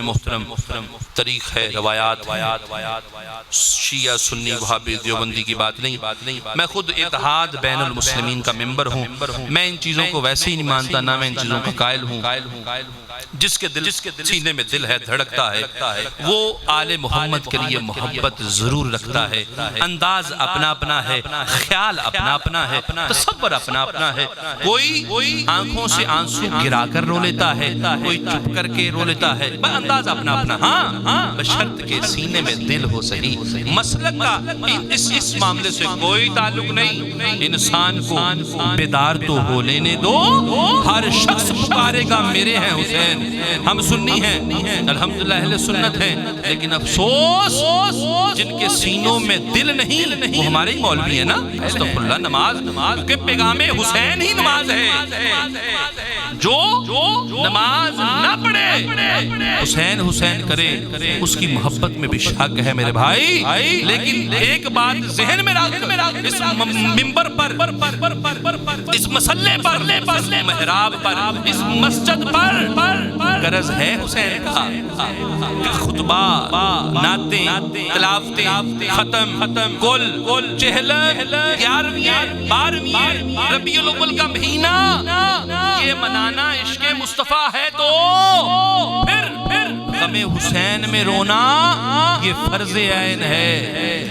محترم تاریخ ہے، روایات، شیعہ سنی وہابی دیوبندی کی بات نہیں، میں خود اتحاد بین المسلمین کا ممبر ہوں۔ میں ان چیزوں کو ویسے ہی نہیں مانتا، نہ میں ان چیزوں کا قائل ہوں۔ جس کے سینے میں دل ہے، دھڑکتا ہے، وہ آل محمد کے لیے محبت ضرور رکھتا ہے۔ انداز اپنا اپنا ہے، خیال اپنا اپنا ہے، تصور اپنا اپنا ہے۔ کوئی آنکھوں سے آنسو گرا کر رو لیتا ہے، کوئی چپ کر کے رو لیتا ہے، انداز اپنا اپنا۔ ہاں بشرط کے سینے میں دل ہو صحیح۔ مسلک کا اس معاملے سے کوئی تعلق نہیں۔ انسان کو بیدار تو ہو لینے دو، ہر شخص پکارے گا میرے ہیں حسین۔ ہم سنی ہیں، الحمدللہ اہل سنت ہیں، لیکن افسوس جن کے سینوں میں دل نہیں وہ ہمارے ہی مولوی ہیں نا۔ استغفر اللہ، نماز کہ پیغام حسین ہی نماز ہے۔ جو نماز نہ پڑھے حسین حسین کرے، اس کی محبت میں بھی شک ہے میرے بھائی۔ لیکن ایک بات ذہن میں رکھ، اس ممبر پر، اس مسلح پر، اس محراب پر، اس مسجد پر غرض ہے حسین کا خطبہ، نعتیں، تلاوتیں، ختم، کل، چہلم، 11ویں 12ویں ربیع الاول کا مہینہ، یہ منانا عشق مصطفیٰ ہے تو پھر غم حسین میں رونا یہ فرض عین ہے۔